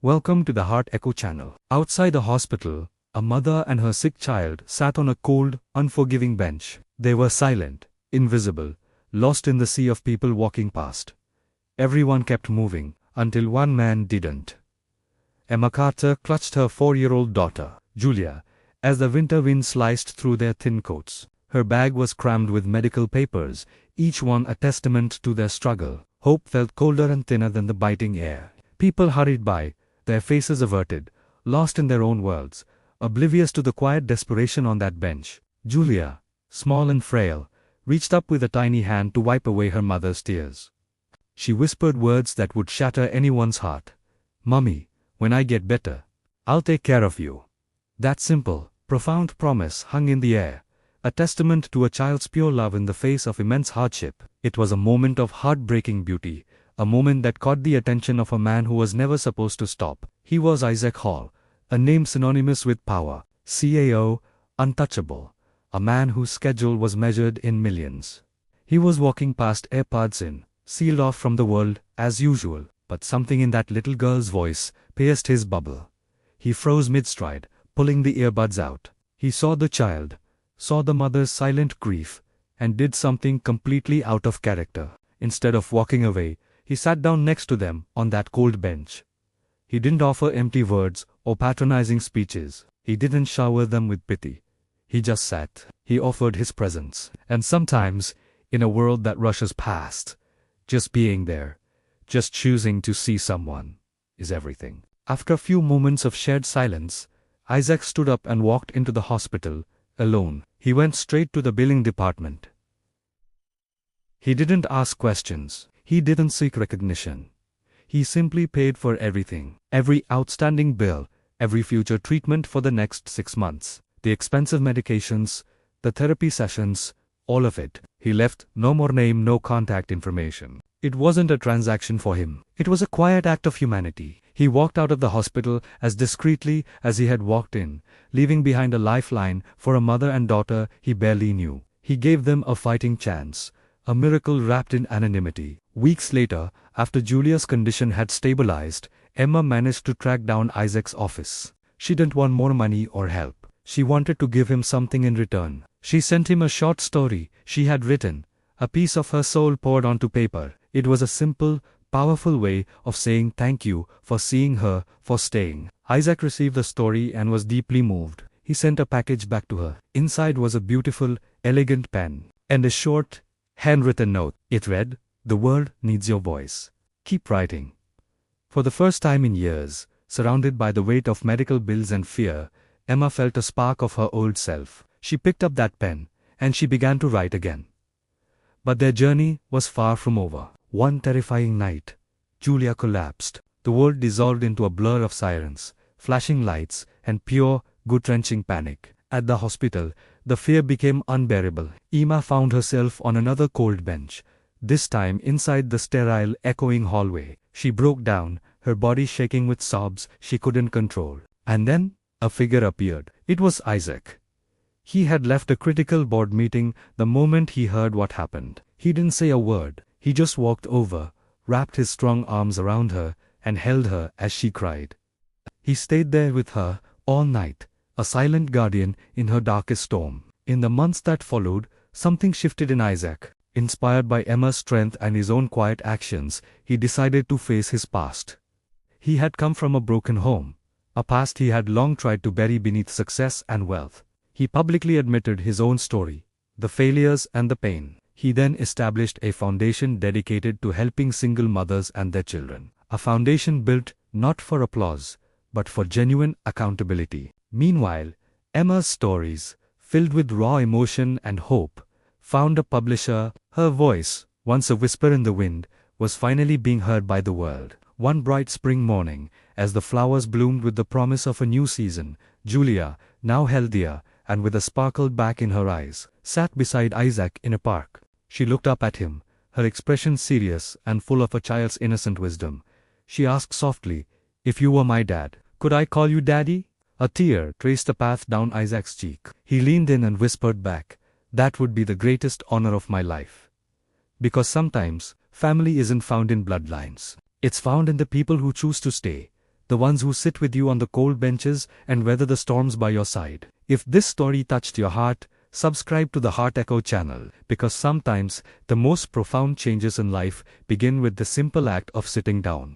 Welcome to the Heart Echo channel. Outside the hospital, a mother and her sick child sat on a cold, unforgiving bench. They were silent, invisible, lost in the sea of people walking past. Everyone kept moving, until one man didn't. Emma Carter clutched her 4-year-old daughter, Julia, as the winter wind sliced through their thin coats. Her bag was crammed with medical papers, each one a testament to their struggle. Hope felt colder and thinner than the biting air. People hurried by, their faces averted, lost in their own worlds, oblivious to the quiet desperation on that bench. Julia, small and frail, reached up with a tiny hand to wipe away her mother's tears. She whispered words that would shatter anyone's heart. "Mummy, when I get better, I'll take care of you." That simple, profound promise hung in the air, a testament to a child's pure love in the face of immense hardship. It was a moment of heartbreaking beauty, a moment that caught the attention of a man who was never supposed to stop. He was Isaac Hall, a name synonymous with power, CAO, untouchable, a man whose schedule was measured in millions. He was walking past AirPods in, sealed off from the world, as usual, but something in that little girl's voice pierced his bubble. He froze mid-stride, pulling the earbuds out. He saw the child, saw the mother's silent grief, and did something completely out of character. Instead of walking away, he sat down next to them on that cold bench. He didn't offer empty words or patronizing speeches. He didn't shower them with pity. He just sat. He offered his presence. And sometimes, in a world that rushes past, just being there, just choosing to see someone, is everything. After a few moments of shared silence, Isaac stood up and walked into the hospital, alone. He went straight to the billing department. He didn't ask questions. He didn't seek recognition. He simply paid for everything. Every outstanding bill, every future treatment for the next 6 months. The expensive medications, the therapy sessions, all of it. He left no more name, no contact information. It wasn't a transaction for him. It was a quiet act of humanity. He walked out of the hospital as discreetly as he had walked in, leaving behind a lifeline for a mother and daughter he barely knew. He gave them a fighting chance, a miracle wrapped in anonymity. Weeks later, after Julia's condition had stabilized, Emma managed to track down Isaac's office. She didn't want more money or help. She wanted to give him something in return. She sent him a short story she had written, a piece of her soul poured onto paper. It was a simple, powerful way of saying thank you for seeing her, for staying. Isaac received the story and was deeply moved. He sent a package back to her. Inside was a beautiful, elegant pen, and a short, handwritten note. It read, "The world needs your voice. Keep writing." For the first time in years, surrounded by the weight of medical bills and fear, Emma felt a spark of her old self. She picked up that pen, and she began to write again. But their journey was far from over. One terrifying night, Julia collapsed. The world dissolved into a blur of sirens, flashing lights, and pure, gut-wrenching panic. At the hospital, the fear became unbearable. Emma found herself on another cold bench, this time inside the sterile, echoing hallway. She broke down, her body shaking with sobs she couldn't control. And then, a figure appeared. It was Isaac. He had left a critical board meeting the moment he heard what happened. He didn't say a word. He just walked over, wrapped his strong arms around her, and held her as she cried. He stayed there with her all night, a silent guardian in her darkest storm. In the months that followed, something shifted in Isaac. Inspired by Emma's strength and his own quiet actions, he decided to face his past. He had come from a broken home, a past he had long tried to bury beneath success and wealth. He publicly admitted his own story, the failures and the pain. He then established a foundation dedicated to helping single mothers and their children. A foundation built not for applause, but for genuine accountability. Meanwhile, Emma's stories, filled with raw emotion and hope, found a publisher. Her voice, once a whisper in the wind, was finally being heard by the world. One bright spring morning, as the flowers bloomed with the promise of a new season, Julia, now healthier, and with a sparkle back in her eyes, sat beside Isaac in a park. She looked up at him, her expression serious and full of a child's innocent wisdom. She asked softly, "If you were my dad, could I call you Daddy?" A tear traced a path down Isaac's cheek. He leaned in and whispered back, "That would be the greatest honor of my life." Because sometimes, family isn't found in bloodlines. It's found in the people who choose to stay, the ones who sit with you on the cold benches and weather the storms by your side. If this story touched your heart, subscribe to the Heart Echo channel, because sometimes the most profound changes in life begin with the simple act of sitting down.